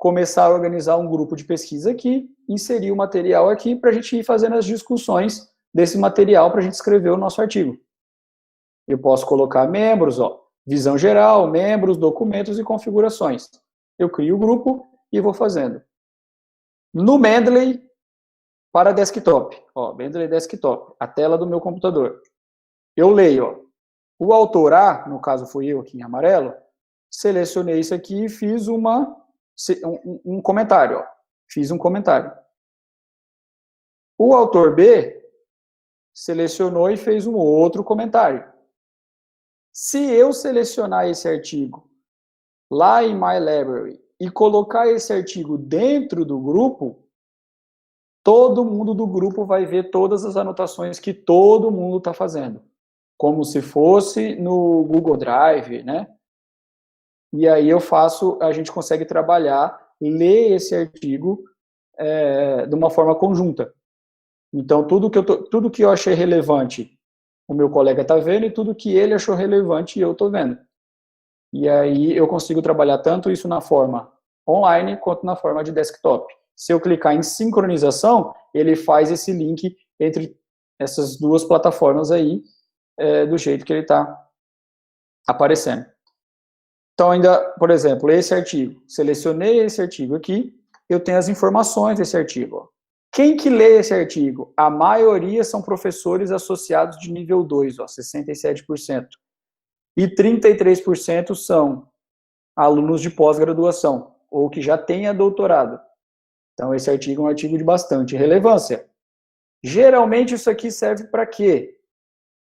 começar a organizar um grupo de pesquisa aqui, inserir o material aqui para a gente ir fazendo as discussões desse material para a gente escrever o nosso artigo. Eu posso colocar membros, ó, visão geral, membros, documentos e configurações. Eu crio o grupo e vou fazendo. No Mendeley para desktop, ó, Mendeley desktop, a tela do meu computador. Eu leio, ó, o autor A, no caso fui eu aqui em amarelo, selecionei isso aqui e fiz um comentário, ó, fiz um comentário. O autor B selecionou e fez um outro comentário. Se eu selecionar esse artigo lá em My Library e colocar esse artigo dentro do grupo, todo mundo do grupo vai ver todas as anotações que todo mundo está fazendo, como se fosse no Google Drive, né? E aí a gente consegue trabalhar, ler esse artigo de uma forma conjunta. Então, tudo que eu achei relevante, o meu colega está vendo, e tudo que ele achou relevante, eu estou vendo. E aí eu consigo trabalhar tanto isso na forma online, quanto na forma de desktop. Se eu clicar em sincronização, ele faz esse link entre essas duas plataformas aí, do jeito que ele está aparecendo. Então, ainda, por exemplo, esse artigo, selecionei esse artigo aqui, eu tenho as informações desse artigo. Ó. Quem que lê esse artigo? A maioria são professores associados de nível 2, ó, 67%. E 33% são alunos de pós-graduação, ou que já tenha doutorado. Então, esse artigo é um artigo de bastante relevância. Geralmente, isso aqui serve para quê?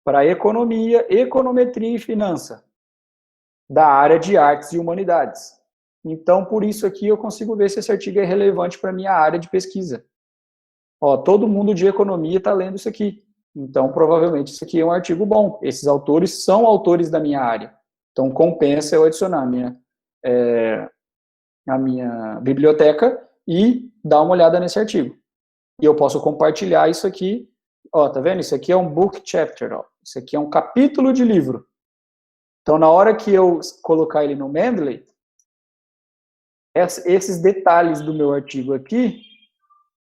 Para economia, econometria e finança, da área de artes e humanidades. Então, por isso aqui, eu consigo ver se esse artigo é relevante para a minha área de pesquisa. Ó, todo mundo de economia está lendo isso aqui. Então, provavelmente, isso aqui é um artigo bom. Esses autores são autores da minha área. Então, compensa eu adicionar a minha biblioteca e dar uma olhada nesse artigo. E eu posso compartilhar isso aqui. Ó, tá vendo? Isso aqui é um book chapter. Ó. Isso aqui é um capítulo de livro. Então, na hora que eu colocar ele no Mendeley, esses detalhes do meu artigo aqui,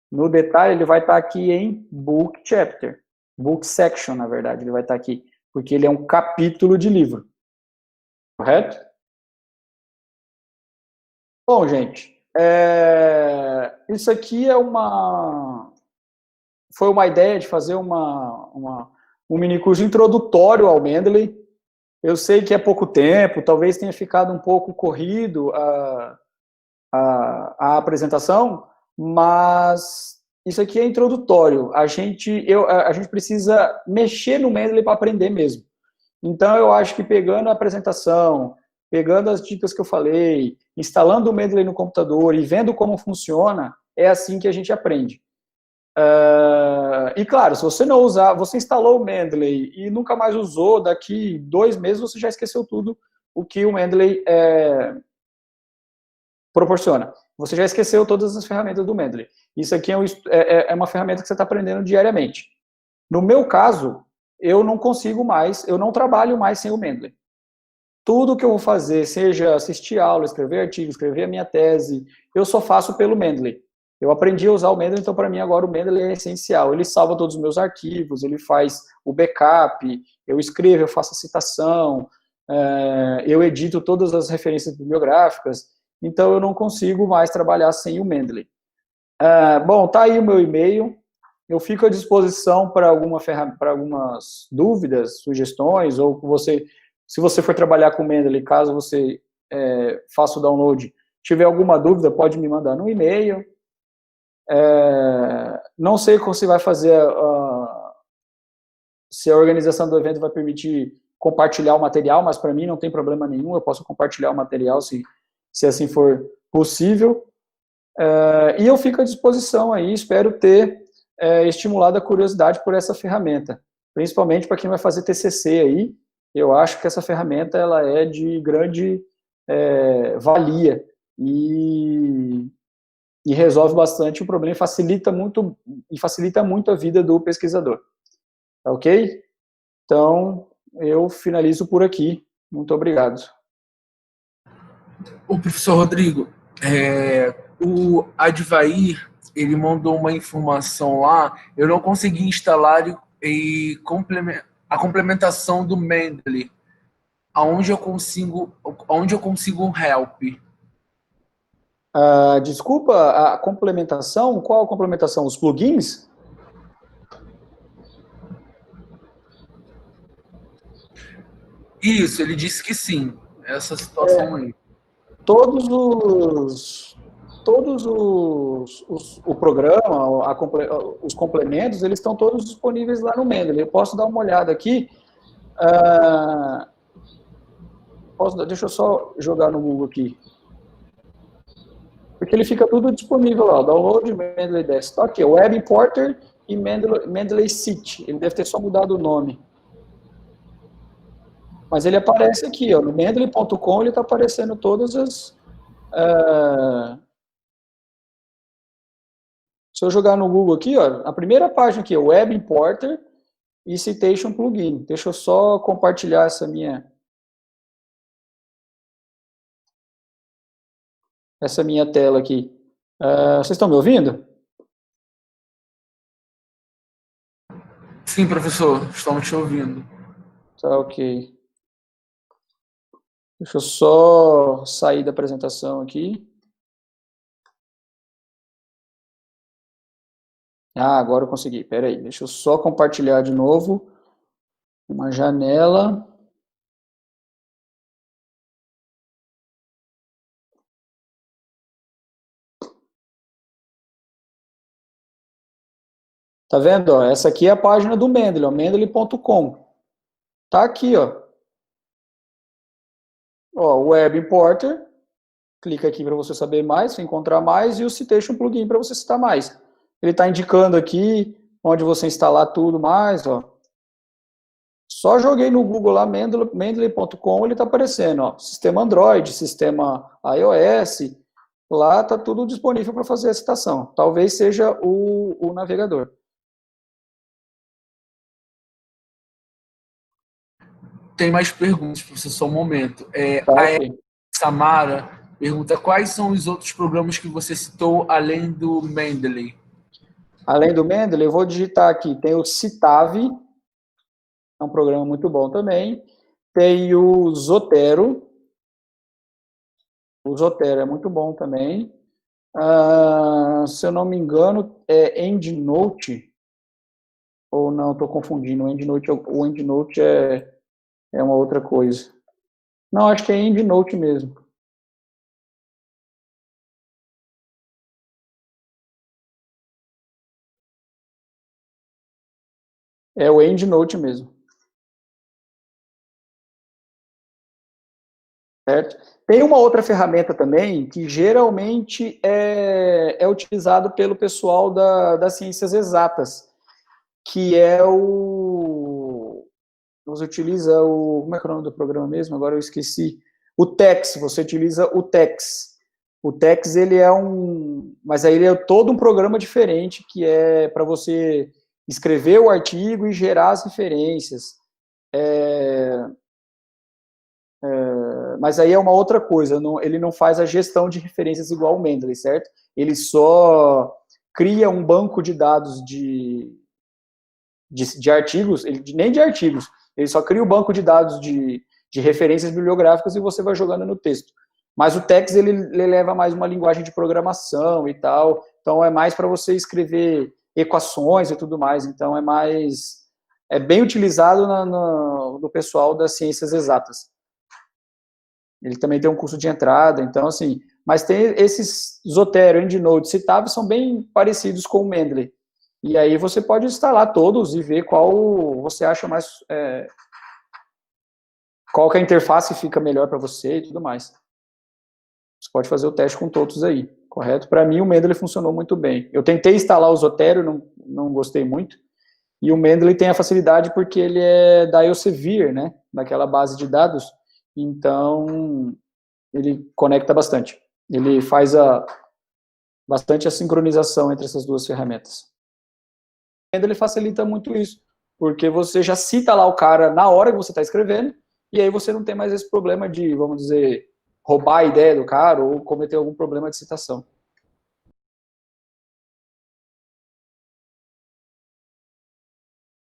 no detalhe, ele vai estar aqui em book chapter. Book section, na verdade, ele vai estar aqui. Porque ele é um capítulo de livro. Correto? Bom, gente, isso aqui foi uma ideia de fazer um mini curso introdutório ao Mendeley. Eu sei que é pouco tempo, talvez tenha ficado um pouco corrido a apresentação, mas isso aqui é introdutório. A gente precisa mexer no Mendeley para aprender mesmo. Então, eu acho que pegando a apresentação, pegando as dicas que eu falei, instalando o Mendeley no computador e vendo como funciona, é assim que a gente aprende. E claro, se você não usar, você instalou o Mendeley e nunca mais usou, daqui 2 meses você já esqueceu tudo o que o Mendeley proporciona. Você já esqueceu todas as ferramentas do Mendeley. Isso aqui é uma ferramenta que você está aprendendo diariamente. No meu caso, eu não consigo mais, eu não trabalho mais sem o Mendeley. Tudo que eu vou fazer, seja assistir aula, escrever artigo, escrever a minha tese, eu só faço pelo Mendeley. Eu aprendi a usar o Mendeley, então para mim agora o Mendeley é essencial. Ele salva todos os meus arquivos, ele faz o backup, eu escrevo, eu faço a citação, eu edito todas as referências bibliográficas, então eu não consigo mais trabalhar sem o Mendeley. Bom, tá aí o meu e-mail. Eu fico à disposição para algumas dúvidas, sugestões, ou se você for trabalhar com o Mendeley, caso você faça o download, tiver alguma dúvida, pode me mandar no e-mail. Não sei como se vai fazer, se a organização do evento vai permitir compartilhar o material, mas para mim não tem problema nenhum, eu posso compartilhar o material se assim for possível. E eu fico à disposição aí, espero ter estimulado a curiosidade por essa ferramenta, principalmente para quem vai fazer TCC aí. Eu acho que essa ferramenta ela é de grande valia e resolve bastante o problema e facilita muito a vida do pesquisador. Tá ok? Então, eu finalizo por aqui. Muito obrigado. Ô, professor Rodrigo, O Advair, ele mandou uma informação lá, eu não consegui instalar a complementação do Mendeley. Aonde eu consigo um help? Desculpa, a complementação, qual a complementação? Os plugins? Isso, ele disse que sim. Essa situação aí. O programa, os complementos, eles estão todos disponíveis lá no Mendeley. Eu posso dar uma olhada aqui. Deixa eu só jogar no Google aqui. Porque ele fica tudo disponível lá. Download Mendeley Desktop. Aqui, Web Importer e Mendeley City. Ele deve ter só mudado o nome. Mas ele aparece aqui, ó, no Mendeley.com ele está aparecendo todas as... Se eu jogar no Google aqui, ó, a primeira página aqui é Web Importer e Citation Plugin. Deixa eu só compartilhar essa minha tela aqui. Vocês estão me ouvindo? Sim, professor, estamos te ouvindo. Tá, ok. Deixa eu só sair da apresentação aqui. Agora eu consegui. Espera aí, deixa eu só compartilhar de novo uma janela. Tá vendo? Ó, essa aqui é a página do Mendeley, mendeley.com. Tá aqui, ó. Web Importer. Clica aqui para você saber mais, encontrar mais, e o Citation Plugin para você citar mais. Ele está indicando aqui onde você instalar tudo mais, ó. Só joguei no Google lá, mendeley.com, ele está aparecendo, ó. Sistema Android, sistema iOS, lá está tudo disponível para fazer a citação. Talvez seja o navegador. Tem mais perguntas, professor, só um momento. Tá, a ok. Samara pergunta quais são os outros programas que você citou além do Mendeley? Além do Mendeley, eu vou digitar aqui, tem o Citave, é um programa muito bom também. Tem o Zotero. O Zotero é muito bom também. Se eu não me engano, é EndNote. Ou não, estou confundindo. O EndNote é uma outra coisa. Não, acho que é EndNote mesmo. É o EndNote mesmo. Certo? Tem uma outra ferramenta também que geralmente é utilizado pelo pessoal das ciências exatas, que é você utiliza como é que é o nome do programa mesmo? Agora eu esqueci. O TeX, você utiliza o TeX. O TeX, ele é mas aí ele é todo um programa diferente, que é para você escrever o artigo e gerar as referências. Mas aí é uma outra coisa, ele não faz a gestão de referências igual o Mendeley, certo? Ele só cria um banco de dados de artigos, nem de artigos, ele só cria o banco de dados de referências bibliográficas e você vai jogando no texto. Mas o TeX, ele leva mais uma linguagem de programação e tal, então é mais para você escrever equações e tudo mais, então é bem utilizado no pessoal das ciências exatas. Ele também tem um curso de entrada, então assim, mas tem esses Zotero, EndNote, Citave são bem parecidos com o Mendeley. E aí você pode instalar todos e ver qual você acha mais, qual que a interface fica melhor para você e tudo mais. Você pode fazer o teste com todos aí, correto? Para mim o Mendeley funcionou muito bem. Eu tentei instalar o Zotero, não gostei muito. E o Mendeley tem a facilidade porque ele é da Elsevier, né? Daquela base de dados. Então, ele conecta bastante. Ele faz bastante a sincronização entre essas duas ferramentas. Ele facilita muito isso, porque você já cita lá o cara na hora que você está escrevendo, e aí você não tem mais esse problema de, vamos dizer, roubar a ideia do cara ou cometer algum problema de citação.